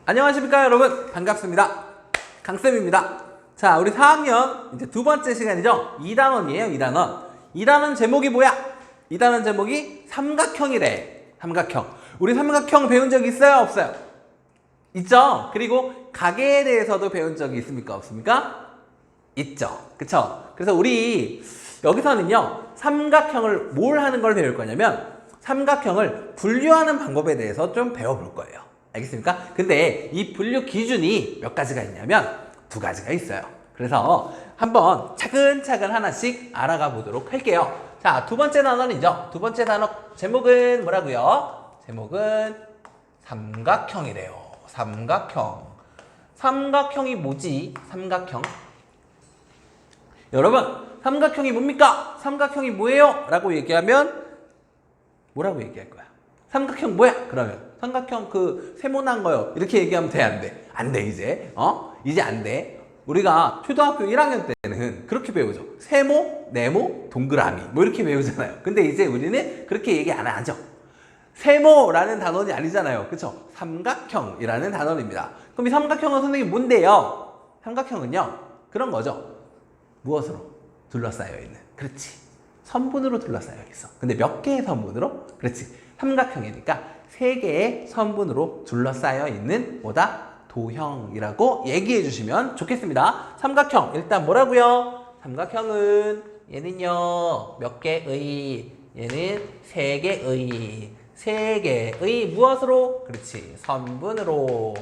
안녕하십니까 여러분, 반갑습니다. 강쌤입니다. 자, 우리 4학년 이제 두 번째 시간이죠. 2단원이에요. 2단원. 2단원 제목이 뭐야? 2단원 제목이 삼각형이래. 삼각형. 우리 삼각형 배운 적 있어요? 없어요? 있죠? 그리고 가계에 대해서도 배운 적이 있습니까? 없습니까? 있죠. 그쵸? 그래서 우리 여기서는요, 삼각형을 뭘 하는 걸 배울 거냐면 삼각형을 분류하는 방법에 대해서 좀 배워볼 거예요. 알겠습니까? 근데 이 분류 기준이 몇 가지가 있냐면 두 가지가 있어요. 그래서 한번 차근차근 하나씩 알아가 보도록 할게요. 자, 두 번째 단원이죠. 두 번째 단원 제목은 뭐라고요? 제목은 삼각형이래요. 삼각형. 삼각형이 뭐지? 삼각형. 여러분, 삼각형이 뭡니까? 삼각형이 뭐예요? 라고 얘기하면 뭐라고 얘기할 거야? 삼각형 뭐야? 그러면 삼각형 그 세모난 거요. 이렇게 얘기하면 돼, 안 돼? 안 돼, 이제. 이제 안 돼. 우리가 초등학교 1학년 때는 그렇게 배우죠. 세모, 네모, 동그라미 뭐 이렇게 배우잖아요. 근데 이제 우리는 그렇게 얘기 안 하죠. 세모라는 단원이 아니잖아요. 그쵸? 삼각형이라는 단원입니다. 그럼 이 삼각형은 선생님 뭔데요? 삼각형은요, 그런 거죠. 무엇으로 둘러싸여 있는. 그렇지. 선분으로 둘러싸여 있어. 근데 몇 개의 선분으로? 그렇지. 삼각형이니까 3개의 선분으로 둘러싸여 있는 뭐다? 도형이라고 얘기해 주시면 좋겠습니다. 삼각형 일단 뭐라고요? 삼각형은 얘는요 몇 개의, 얘는 3개의, 3개의 무엇으로? 그렇지. 선분으로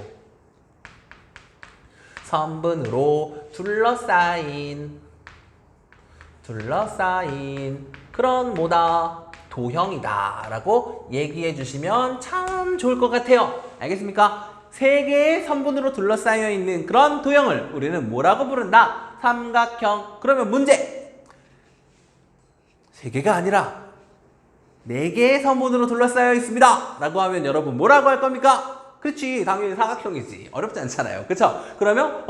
둘러싸인 그런 뭐다? 도형이다 라고 얘기해 주시면 참 좋을 것 같아요. 알겠습니까? 3개의 선분으로 둘러싸여 있는 그런 도형을 우리는 뭐라고 부른다? 삼각형. 그러면 문제! 3개가 아니라 4개의 선분으로 둘러싸여 있습니다 라고 하면 여러분 뭐라고 할 겁니까? 그렇지, 당연히 사각형이지. 어렵지 않잖아요. 그쵸? 그러면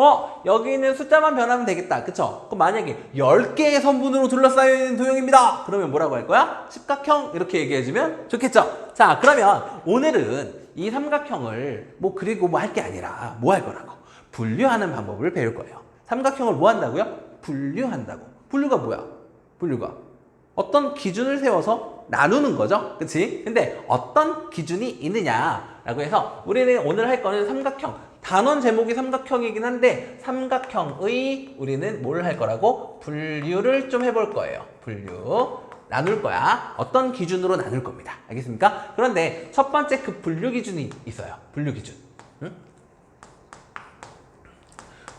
여기 있는 숫자만 변하면 되겠다. 그쵸? 그럼 만약에 10개의 선분으로 둘러싸여 있는 도형입니다. 그러면 뭐라고 할 거야? 십각형. 이렇게 얘기해주면 좋겠죠? 자, 그러면 오늘은 이 삼각형을 그리고 할 게 아니라 뭐 할 거라고? 분류하는 방법을 배울 거예요. 삼각형을 뭐 한다고요? 분류한다고. 분류가 뭐야? 분류가 어떤 기준을 세워서 나누는 거죠. 그치? 근데 어떤 기준이 있느냐라고 해서 우리는 오늘 할 거는 삼각형. 단원 제목이 삼각형이긴 한데 삼각형의 우리는 뭘 할 거라고? 분류를 좀 해볼 거예요. 분류. 나눌 거야. 어떤 기준으로 나눌 겁니다. 알겠습니까? 그런데 첫 번째 그 분류 기준이 있어요. 분류 기준. 응?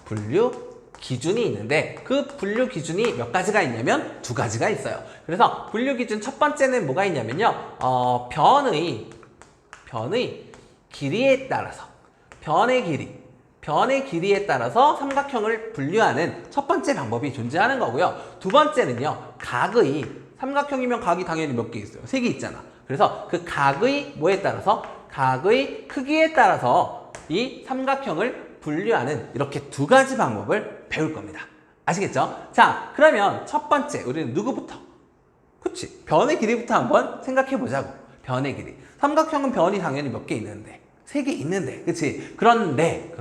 분류 기준이 있는데 그 분류 기준이 몇 가지가 있냐면 2가지가 있어요. 그래서 분류 기준 첫 번째는 뭐가 있냐면요. 변의 길이에 따라서 변의 길이에 따라서 삼각형을 분류하는 첫 번째 방법이 존재하는 거고요. 두 번째는요. 각의 삼각형이면 각이 당연히 몇 개 있어요. 3개 있잖아. 그래서 그 각의 뭐에 따라서? 각의 크기에 따라서 이 삼각형을 분류하는 이렇게 2가지 방법을 배울 겁니다. 아시겠죠? 자, 그러면 첫 번째 우리는 누구부터? 그치? 변의 길이부터 한번 생각해 보자고. 변의 길이. 삼각형은 변이 당연히 몇 개 있는데 3개 있는데, 그치? 그런데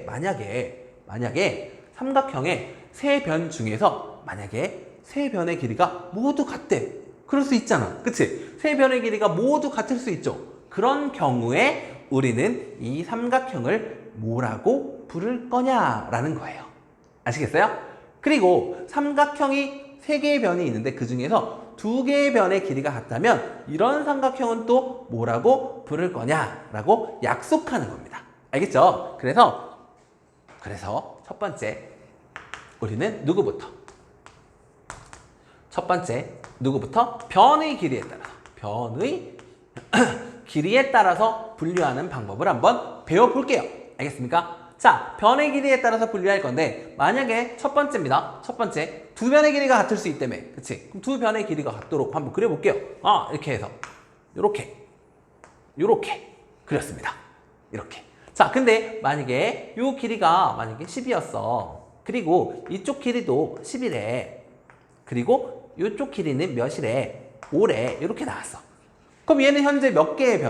만약에 삼각형의 3변 중에서 만약에 3변의 길이가 모두 같대. 그럴 수 있잖아. 그치? 3변의 길이가 모두 같을 수 있죠. 그런 경우에 우리는 이 삼각형을 뭐라고 부를 거냐라는 거예요. 아시겠어요? 그리고 삼각형이 3개의 변이 있는데 그 중에서 2개의 변의 길이가 같다면 이런 삼각형은 또 뭐라고 부를 거냐라고 약속하는 겁니다. 알겠죠? 그래서 첫 번째 우리는 누구부터? 첫 번째 누구부터? 변의 길이에 따라서 분류하는 방법을 한번 배워볼게요. 알겠습니까? 자, 변의 길이에 따라서 분류할 건데 만약에 첫 번째입니다. 첫 번째 2변의 길이가 같을 수 있다며. 그치? 그럼 2변의 길이가 같도록 한번 그려볼게요. 이렇게 해서 요렇게 그렸습니다. 이렇게. 자, 근데 만약에 요 길이가 만약에 10이었어. 그리고 이쪽 길이도 10이래. 그리고 이쪽 길이는 몇이래? 5래. 이렇게 나왔어. 그럼 얘는 현재 몇 개의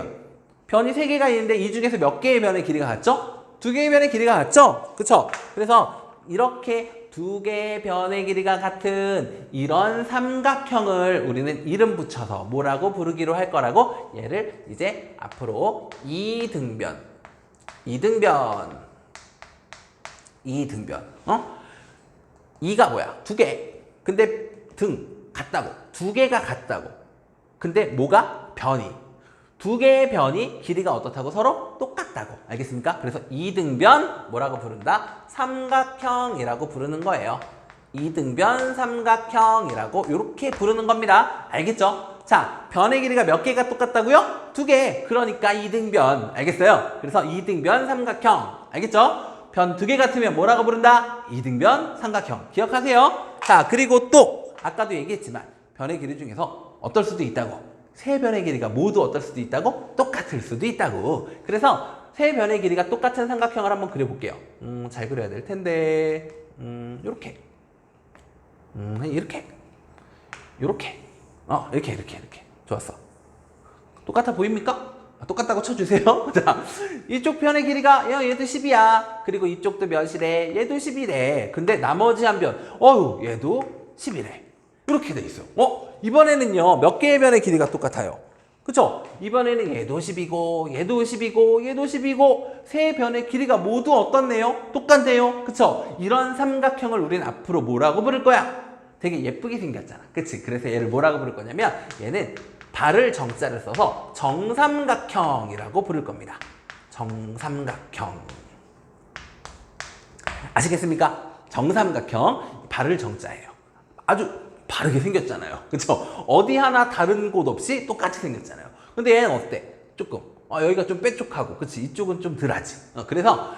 변이 3개가 있는데 이 중에서 몇 개의 변의 길이가 같죠? 2개의 변의 길이가 같죠? 그쵸? 그래서 이렇게 2개의 변의 길이가 같은 이런 삼각형을 우리는 이름 붙여서 뭐라고 부르기로 할 거라고 얘를 이제 앞으로 이등변. 이가 뭐야? 2개. 근데 등 같다고. 2개가 같다고. 근데 뭐가? 변이. 2개의 변이 길이가 어떻다고? 서로 똑같다고. 알겠습니까? 그래서 이등변 뭐라고 부른다? 삼각형이라고 부르는 거예요. 이등변 삼각형이라고 이렇게 부르는 겁니다. 알겠죠? 자, 변의 길이가 몇 개가 똑같다고요? 2개. 그러니까 이등변. 알겠어요? 그래서 이등변 삼각형. 알겠죠? 변 2개 같으면 뭐라고 부른다? 이등변 삼각형. 기억하세요? 자, 그리고 또 아까도 얘기했지만 변의 길이 중에서 어떨 수도 있다고. 세 변의 길이가 모두 어떨 수도 있다고? 똑같을 수도 있다고. 그래서 세 변의 길이가 똑같은 삼각형을 한번 그려볼게요. 잘 그려야 될 텐데 요렇게 이렇게 이렇게 좋았어. 똑같아 보입니까? 똑같다고 쳐주세요. 자, 이쪽 변의 길이가 얘도 10이야. 그리고 이쪽도 몇이래? 얘도 10이래. 근데 나머지 한 변, 얘도 10이래. 이렇게 돼 있어. 이번에는요, 몇 개의 변의 길이가 똑같아요? 그쵸? 이번에는 얘도 10이고, 얘도 10이고, 얘도 10이고, 세 변의 길이가 모두 어떻네요? 똑같네요. 그쵸? 이런 삼각형을 우리는 앞으로 뭐라고 부를 거야? 되게 예쁘게 생겼잖아. 그치? 그래서 얘를 뭐라고 부를 거냐면, 얘는 발을 정자를 써서 정삼각형이라고 부를 겁니다. 정삼각형. 아시겠습니까? 정삼각형, 발을 정자예요. 아주 바르게 생겼잖아요. 그쵸? 어디 하나 다른 곳 없이 똑같이 생겼잖아요. 근데 얘는 어때? 조금 여기가 좀 뾰족하고, 그치? 이쪽은 좀 덜하지. 그래서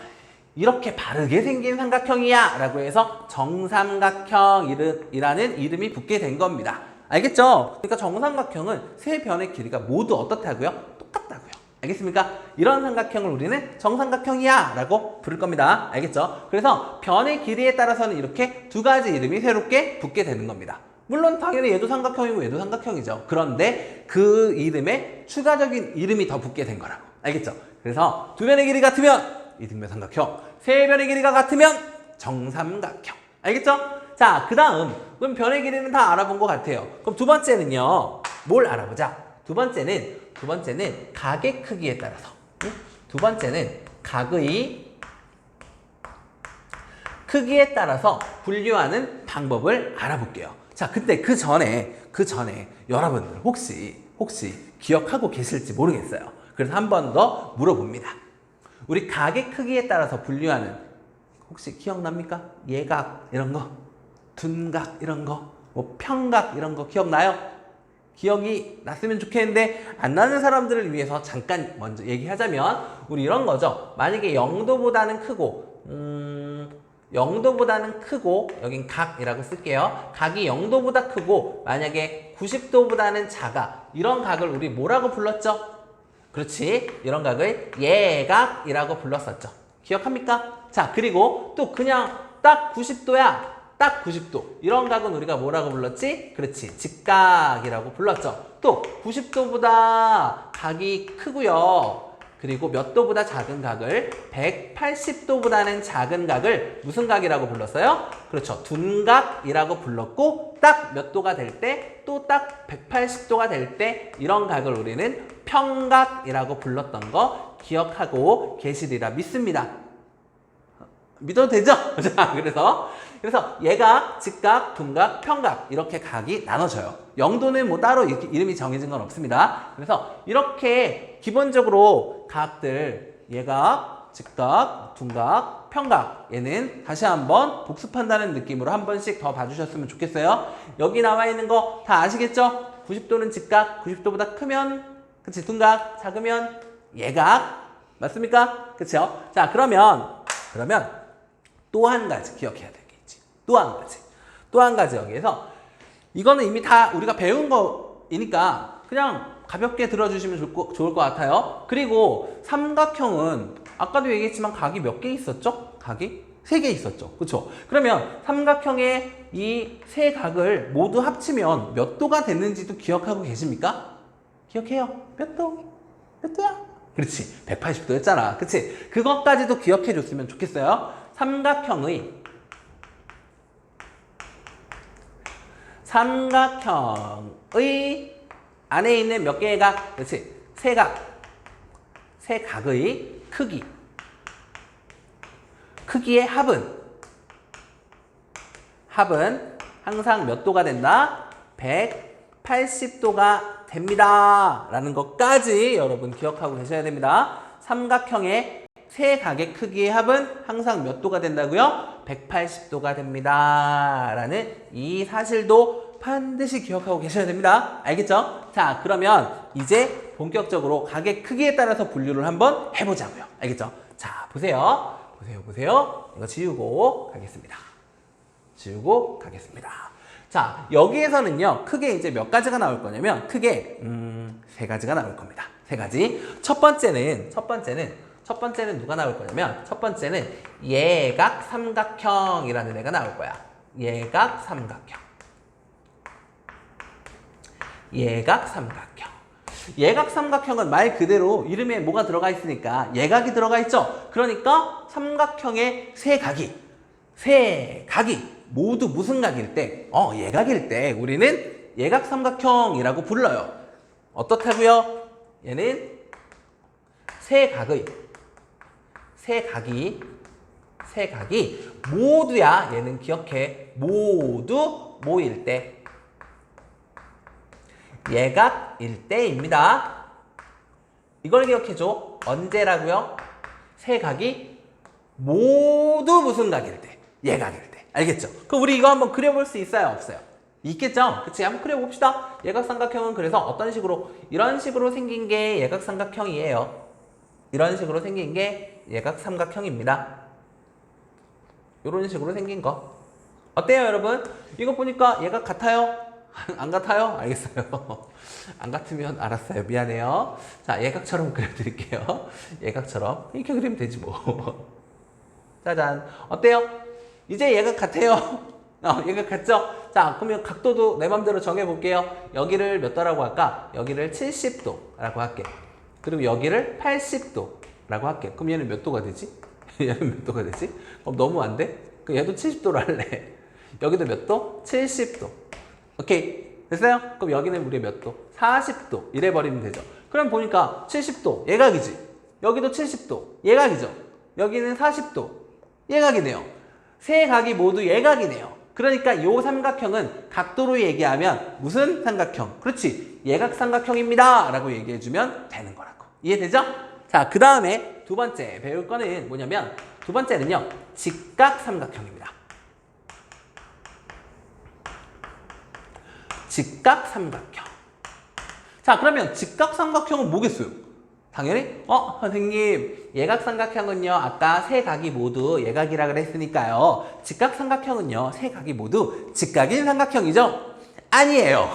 이렇게 바르게 생긴 삼각형이야 라고 해서 정삼각형이라는 이름이 붙게 된 겁니다. 알겠죠? 그러니까 정삼각형은 세 변의 길이가 모두 어떻다고요? 똑같다고요. 알겠습니까? 이런 삼각형을 우리는 정삼각형이야 라고 부를 겁니다. 알겠죠? 그래서 변의 길이에 따라서는 이렇게 2가지 이름이 새롭게 붙게 되는 겁니다. 물론 당연히 얘도 삼각형이고 얘도 삼각형이죠. 그런데 그 이름에 추가적인 이름이 더 붙게 된 거라고. 알겠죠? 그래서 2변의 길이 같으면 이등변 삼각형, 3변의 길이가 같으면 정삼각형. 알겠죠? 자, 그 다음 그럼 변의 길이는 다 알아본 것 같아요. 그럼 두 번째는요, 뭘 알아보자? 두 번째는 각의 크기에 따라서, 두 번째는 각의 크기에 따라서 분류하는 방법을 알아볼게요. 자, 근데 그 전에 여러분들 혹시 기억하고 계실지 모르겠어요. 그래서 한 번 더 물어봅니다. 우리 각의 크기에 따라서 분류하는, 혹시 기억납니까? 예각 이런 거, 둔각 이런 거, 뭐 평각 이런 거 기억나요? 기억이 났으면 좋겠는데 안 나는 사람들을 위해서 잠깐 먼저 얘기하자면, 우리 이런 거죠. 만약에 0도보다는 크고 0도보다는 크고, 여긴 각이라고 쓸게요. 각이 0도보다 크고 만약에 90도보다는 작아. 이런 각을 우리 뭐라고 불렀죠? 그렇지. 이런 각을 예각이라고 불렀었죠. 기억합니까? 자, 그리고 또 그냥 딱 90도야. 딱 90도. 이런 각은 우리가 뭐라고 불렀지? 그렇지. 직각이라고 불렀죠. 또 90도보다 각이 크고요. 그리고 몇 도보다 작은 각을, 180도보다는 작은 각을 무슨 각이라고 불렀어요? 그렇죠. 둔각이라고 불렀고, 딱 몇 도가 될 때, 또 딱 180도가 될 때, 이런 각을 우리는 평각이라고 불렀던 거 기억하고 계시리라 믿습니다. 믿어도 되죠? 자, 그래서 예각, 직각, 둔각, 평각 이렇게 각이 나눠져요. 0도는 뭐 따로 이렇게 이름이 정해진 건 없습니다. 그래서 이렇게 기본적으로 각들 예각, 직각, 둔각, 평각, 얘는 다시 한번 복습한다는 느낌으로 한 번씩 더 봐주셨으면 좋겠어요. 여기 나와 있는 거 다 아시겠죠? 90도는 직각, 90도보다 크면 그치, 둔각, 작으면 예각, 맞습니까? 그쵸? 자, 그러면 또 한 가지 기억해야 되겠지. 또 한 가지 여기에서, 이거는 이미 다 우리가 배운 거이니까 그냥 가볍게 들어주시면 좋을 것 같아요. 그리고 삼각형은 아까도 얘기했지만 각이 몇 개 있었죠? 각이 3개 있었죠. 그쵸? 그러면 삼각형의 이 세 각을 모두 합치면 몇 도가 됐는지도 기억하고 계십니까? 기억해요. 몇 도? 몇 도야? 그렇지. 180도였잖아. 그치? 그것까지도 기억해 줬으면 좋겠어요. 삼각형의 안에 있는 몇 개의 각? 그렇지. 세 각의 크기의 합은 항상 몇 도가 된다? 180도가 됩니다. 라는 것까지 여러분 기억하고 계셔야 됩니다. 삼각형의 세 각의 크기의 합은 항상 몇 도가 된다고요? 180도가 됩니다. 라는 이 사실도 반드시 기억하고 계셔야 됩니다. 알겠죠? 자, 그러면 이제 본격적으로 각의 크기에 따라서 분류를 한번 해보자고요. 알겠죠? 자, 보세요. 이거 지우고 가겠습니다. 자, 여기에서는요, 크게 이제 몇 가지가 나올 거냐면, 크게, 세 가지가 나올 겁니다. 세 가지. 첫 번째는 누가 나올 거냐면, 첫 번째는 예각삼각형이라는 애가 나올 거야. 예각삼각형은 말 그대로 이름에 뭐가 들어가 있으니까 예각이 들어가 있죠. 그러니까 삼각형의 세 각이 모두 무슨 각일 때? 예각일 때 우리는 예각삼각형이라고 불러요. 어떻다고요? 얘는 세 각이 모두야. 얘는 기억해. 모두 모일 때 예각일 때입니다. 이걸 기억해줘. 언제라고요? 세 각이 모두 무슨 각일 때? 예각일 때. 알겠죠? 그럼 우리 이거 한번 그려볼 수 있어요? 없어요? 있겠죠? 그치? 한번 그려봅시다. 예각삼각형은 그래서 어떤 식으로? 이런 식으로 생긴 게 예각삼각형이에요. 이런 식으로 생긴 게 예각삼각형입니다. 이런 식으로 생긴 거. 어때요, 여러분? 이거 보니까 예각 같아요? 안 같아요? 알겠어요. 안 같으면 알았어요. 미안해요. 자, 예각처럼 그려드릴게요. 예각처럼. 이렇게 그리면 되지 뭐. 짜잔. 어때요? 이제 예각 같아요? 예각 같죠? 자, 그러면 각도도 내 맘대로 정해볼게요. 여기를 몇 도라고 할까? 여기를 70도라고 할게. 그리고 여기를 80도라고 할게. 그럼 얘는 몇 도가 되지? 얘는 몇 도가 되지? 그럼 너무 안 돼? 그럼 얘도 70도로 할래. 여기도 몇 도? 70도. 오케이. 됐어요? 그럼 여기는 우리 몇 도? 40도. 이래버리면 되죠. 그럼 보니까 70도. 예각이지. 여기도 70도. 예각이죠. 여기는 40도. 예각이네요. 세 각이 모두 예각이네요. 그러니까 이 삼각형은 각도로 얘기하면 무슨 삼각형? 그렇지. 예각삼각형입니다. 라고 얘기해주면 되는 거라고. 이해되죠? 자, 그 다음에 두 번째 배울 거는 뭐냐면 두 번째는요. 직각삼각형입니다. 직각삼각형. 자, 그러면 직각삼각형은 뭐겠어요? 당연히 선생님 예각삼각형은요 아까 세 각이 모두 예각이라 그랬으니까요 직각삼각형은요 세 각이 모두 직각인 삼각형이죠? 아니에요.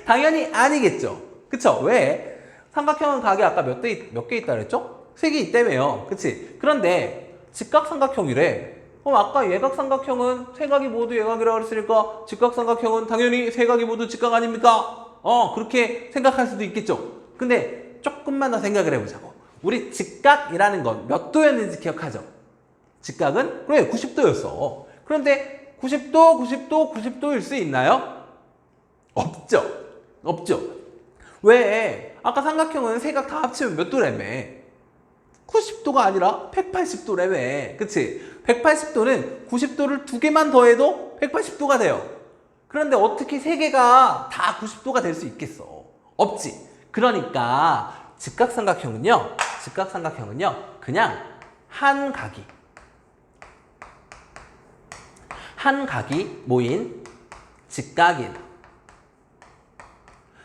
당연히 아니겠죠. 그쵸? 왜? 삼각형은 각이 아까 몇 개 있다 그랬죠? 세 개 있다며요. 그치? 그런데 직각삼각형이래. 그럼 아까 예각삼각형은 세 각이 모두 예각이라고 그랬으니까 직각삼각형은 당연히 세 각이 모두 직각 아닙니까? 그렇게 생각할 수도 있겠죠. 근데 조금만 더 생각을 해보자고. 우리 직각이라는 건 몇 도였는지 기억하죠? 직각은? 그래, 90도였어. 그런데 90도일 수 있나요? 없죠. 왜? 아까 삼각형은 세 각 다 합치면 몇 도라며? 90도가 아니라 180도라며. 그치? 180도는 90도를 두 개만 더해도 180도가 돼요. 그런데 어떻게 세 개가 다 90도가 될 수 있겠어? 없지. 그러니까 직각삼각형은요 그냥 한 각이 모인 직각인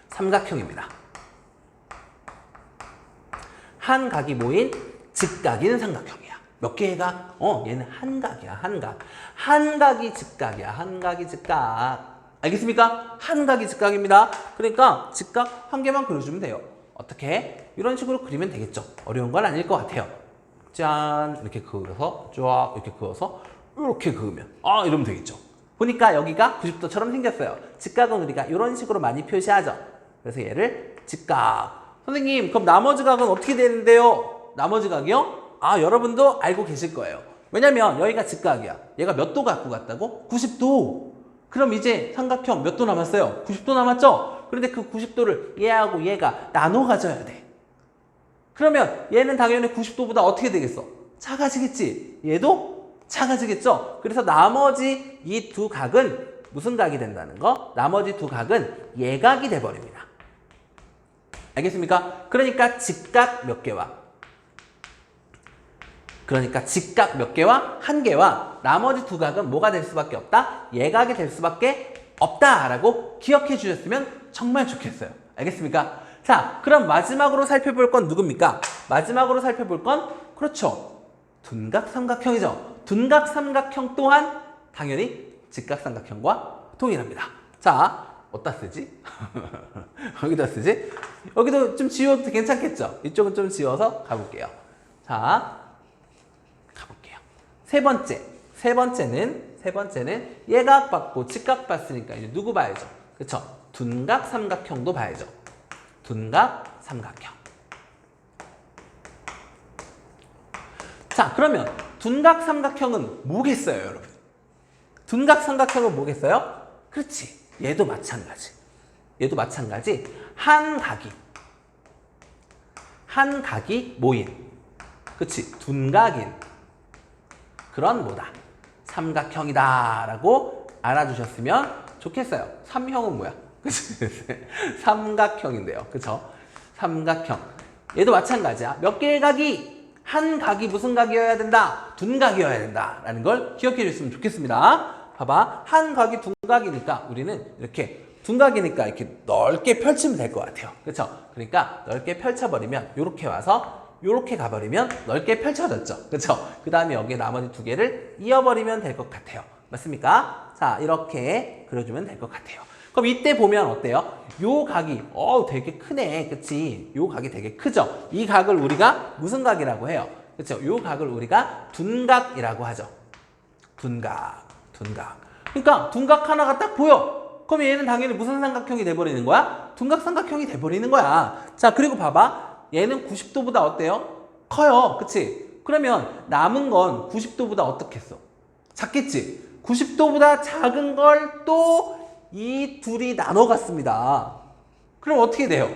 삼각형입니다. 한 각이 모인 직각인 삼각형이야. 몇 개의 각? 얘는 한 각이야. 한 각이 직각이야. 한 각이 직각. 알겠습니까? 한 각이 직각입니다. 그러니까 직각 한 개만 그려주면 돼요. 어떻게? 이런 식으로 그리면 되겠죠. 어려운 건 아닐 것 같아요. 짠 이렇게 그어서 쫙 이렇게 그어서 이렇게 그으면 이러면 되겠죠. 보니까 여기가 90도처럼 생겼어요. 직각은 우리가 이런 식으로 많이 표시하죠. 그래서 얘를 직각. 선생님 그럼 나머지 각은 어떻게 되는데요? 나머지 각이요? 아 여러분도 알고 계실 거예요. 왜냐면 여기가 직각이야. 얘가 몇 도 갖고 갔다고? 90도. 그럼 이제 삼각형 몇 도 남았어요? 90도 남았죠? 그런데 그 90도를 얘하고 얘가 나눠 가져야 돼. 그러면 얘는 당연히 90도보다 어떻게 되겠어? 작아지겠지. 얘도 작아지겠죠. 그래서 나머지 이 두 각은 무슨 각이 된다는 거? 나머지 두 각은 예각이 돼버립니다. 알겠습니까? 그러니까 직각 몇 개와 한 개와 나머지 두 각은 뭐가 될 수밖에 없다? 예각이 될 수밖에 없다라고 기억해 주셨으면 정말 좋겠어요. 알겠습니까? 자, 그럼 마지막으로 살펴볼 건 누굽니까? 마지막으로 살펴볼 건 그렇죠. 둔각 삼각형이죠. 둔각 삼각형 또한 당연히 직각 삼각형과 동일합니다. 자, 어디다 쓰지? 여기다 쓰지? 여기도 좀 지워도 괜찮겠죠? 이쪽은 좀 지워서 가볼게요. 자, 가볼게요. 세 번째는 예각 받고 직각 봤으니까 이제 누구 봐야죠? 그쵸? 둔각 삼각형도 봐야죠. 둔각 삼각형. 자, 그러면 둔각 삼각형은 뭐겠어요, 여러분? 둔각 삼각형은 뭐겠어요? 그렇지. 얘도 마찬가지. 한 각이 모인. 그치. 둔각인. 그런 뭐다. 삼각형이다라고 알아주셨으면 좋겠어요. 삼형은 뭐야? 그치? 삼각형인데요. 그쵸? 삼각형. 얘도 마찬가지야. 몇 개의 각이? 한 각이 무슨 각이어야 된다? 둔각이어야 된다. 라는 걸 기억해 주셨으면 좋겠습니다. 봐봐. 한 각이 둔각이니까 우리는 이렇게 둔각이니까 이렇게 넓게 펼치면 될 것 같아요. 그쵸? 그러니까 넓게 펼쳐버리면 요렇게 와서 요렇게 가버리면 넓게 펼쳐졌죠. 그쵸? 그 다음에 여기에 나머지 두 개를 이어버리면 될 것 같아요. 맞습니까? 자, 이렇게 그려주면 될 것 같아요. 그럼 이때 보면 어때요? 요 각이 되게 크네. 그치? 요 각이 되게 크죠? 이 각을 우리가 무슨 각이라고 해요? 그쵸? 요 각을 우리가 둔각이라고 하죠. 둔각. 그러니까 둔각 하나가 딱 보여. 그럼 얘는 당연히 무슨 삼각형이 돼버리는 거야? 둔각 삼각형이 돼버리는 거야. 자, 그리고 봐봐. 얘는 90도보다 어때요? 커요. 그치? 그러면 남은 건 90도보다 어떻겠어? 작겠지? 90도보다 작은 걸 또 이 둘이 나눠 갔습니다. 그럼 어떻게 돼요?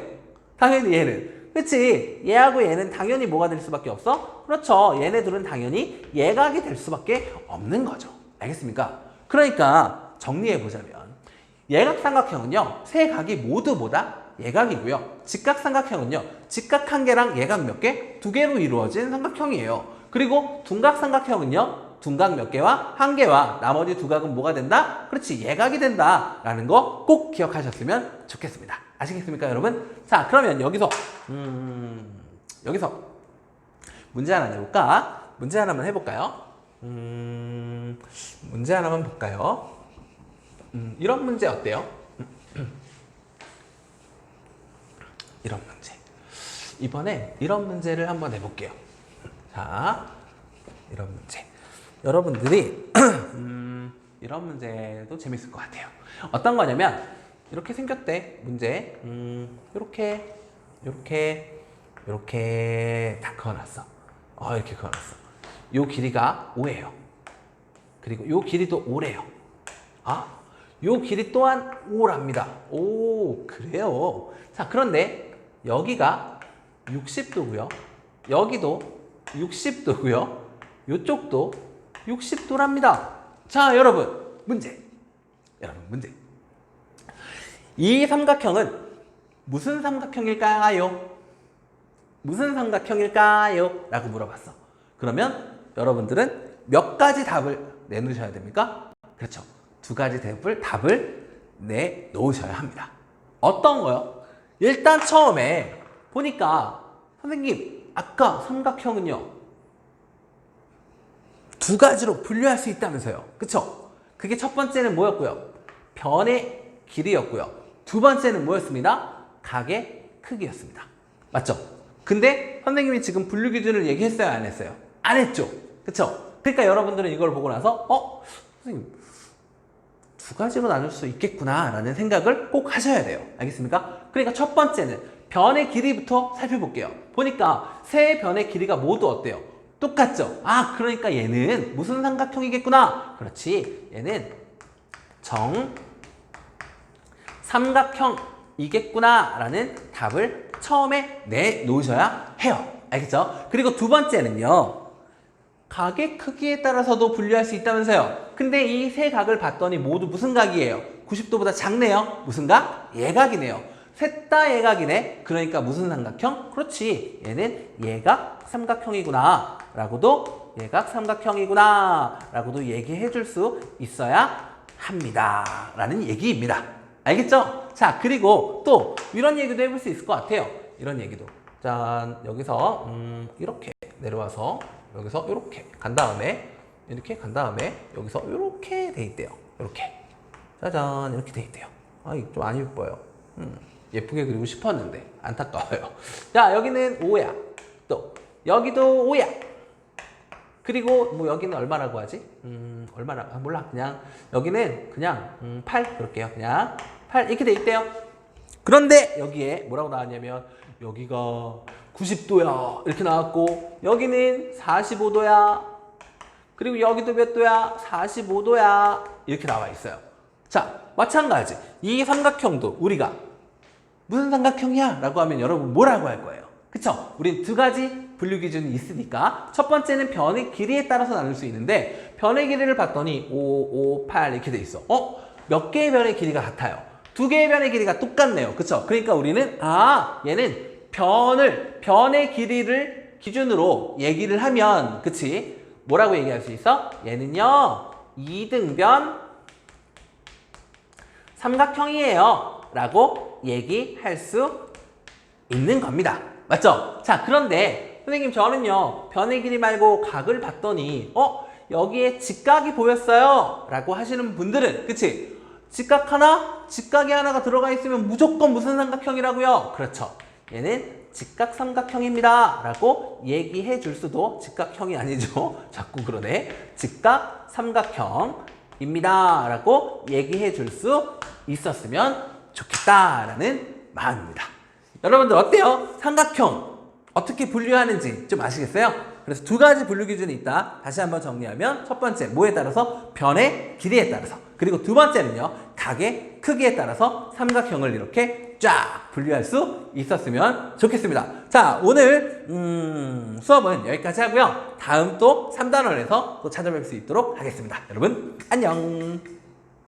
당연히 얘는. 그치? 얘하고 얘는 당연히 뭐가 될 수밖에 없어? 그렇죠. 얘네 둘은 당연히 예각이 될 수밖에 없는 거죠. 알겠습니까? 그러니까 정리해보자면 예각삼각형은요. 세 각이 모두 뭐다? 예각이고요. 직각삼각형은요. 직각 한 개랑 예각 몇 개? 두 개로 이루어진 삼각형이에요. 그리고 둔각삼각형은요. 둔각 몇 개와 한 개와 나머지 두 각은 뭐가 된다? 그렇지. 예각이 된다. 라는 거 꼭 기억하셨으면 좋겠습니다. 아시겠습니까, 여러분? 자, 그러면 여기서 문제 하나 내볼까? 문제 하나만 해볼까요? 문제 하나만 볼까요? 이런 문제 어때요? 이런 문제. 이번에 이런 문제를 한번 내볼게요. 자, 이런 문제. 여러분들이 이런 문제도 재밌을 것 같아요. 어떤 거냐면 이렇게 생겼대. 문제. 이렇게 다 그어놨어. 이렇게 그어놨어. 요 길이가 5예요. 그리고 요 길이도 5래요. 요 길이 또한 5랍니다. 오, 그래요. 자, 그런데 여기가 60도고요. 여기도 60도고요. 요쪽도 60도랍니다. 자, 여러분, 문제. 이 삼각형은 무슨 삼각형일까요? 라고 물어봤어. 그러면 여러분들은 몇 가지 답을 내놓으셔야 됩니까? 그렇죠. 두 가지 답을 내놓으셔야 합니다. 어떤 거요? 일단 처음에 보니까 선생님, 아까 삼각형은요. 두 가지로 분류할 수 있다면서요. 그쵸? 그게 첫 번째는 뭐였고요? 변의 길이였고요. 두 번째는 뭐였습니다? 각의 크기였습니다. 맞죠? 근데 선생님이 지금 분류 기준을 얘기했어요? 안 했어요? 안 했죠? 그쵸? 그러니까 여러분들은 이걸 보고 나서 선생님 두 가지로 나눌 수 있겠구나 라는 생각을 꼭 하셔야 돼요. 알겠습니까? 그러니까 첫 번째는 변의 길이부터 살펴볼게요. 보니까 세 변의 길이가 모두 어때요? 똑같죠? 아, 그러니까 얘는 무슨 삼각형이겠구나. 그렇지. 얘는 정삼각형이겠구나 라는 답을 처음에 내놓으셔야 해요. 알겠죠? 그리고 두 번째는요. 각의 크기에 따라서도 분류할 수 있다면서요. 근데 이 세 각을 봤더니 모두 무슨 각이에요? 90도보다 작네요. 무슨 각? 예각이네요. 셋 다 예각이네. 그러니까 무슨 삼각형? 그렇지. 얘는 예각 삼각형이구나 라고도 예각 삼각형이구나 라고도 얘기해 줄 수 있어야 합니다 라는 얘기입니다. 알겠죠? 자, 그리고 또 이런 얘기도 해볼 수 있을 것 같아요. 이런 얘기도. 짠, 여기서 이렇게 내려와서 여기서 이렇게 간 다음에 이렇게 간 다음에 여기서 이렇게 돼 있대요. 이렇게 짜잔 이렇게 돼 있대요. 아, 이거 좀 안 예뻐요. 예쁘게 그리고 싶었는데 안타까워요. 자, 여기는 5야. 또 여기도 5야. 그리고 뭐 여기는 얼마라고 하지? 얼마나? 아, 몰라. 그냥 여기는 그냥 8 그럴게요. 그냥 8 이렇게 돼 있대요. 그런데 여기에 뭐라고 나왔냐면 여기가 90도야 이렇게 나왔고 여기는 45도야 그리고 여기도 몇 도야? 45도야 이렇게 나와 있어요. 자, 마찬가지 이 삼각형도 우리가 무슨 삼각형이야? 라고 하면 여러분 뭐라고 할 거예요? 그쵸? 우린 두 가지 분류 기준이 있으니까 첫 번째는 변의 길이에 따라서 나눌 수 있는데 변의 길이를 봤더니 5, 5, 8 이렇게 돼 있어. 몇 개의 변의 길이가 같아요? 두 개의 변의 길이가 똑같네요. 그쵸? 그러니까 우리는 얘는 변의 길이를 기준으로 얘기를 하면 그치? 뭐라고 얘기할 수 있어? 얘는요 2등변 삼각형이에요 라고 얘기할 수 있는 겁니다. 맞죠? 자, 그런데 선생님 저는요 변의 길이 말고 각을 봤더니 여기에 직각이 보였어요 라고 하시는 분들은 그치? 직각 하나? 직각이 하나가 들어가 있으면 무조건 무슨 삼각형이라고요? 그렇죠. 얘는 직각삼각형입니다 라고 얘기해 줄 수도 직각형이 아니죠. 자꾸 그러네. 직각삼각형입니다 라고 얘기해 줄 수 있었으면 좋겠다라는 마음입니다. 여러분들 어때요? 삼각형 어떻게 분류하는지 좀 아시겠어요? 그래서 두 가지 분류 기준이 있다. 다시 한번 정리하면 첫 번째 뭐에 따라서? 변의 길이에 따라서. 그리고 두 번째는요. 각의 크기에 따라서 삼각형을 이렇게 쫙 분류할 수 있었으면 좋겠습니다. 자, 오늘 수업은 여기까지 하고요. 다음 또 3단원에서 또 찾아뵐 수 있도록 하겠습니다. 여러분 안녕.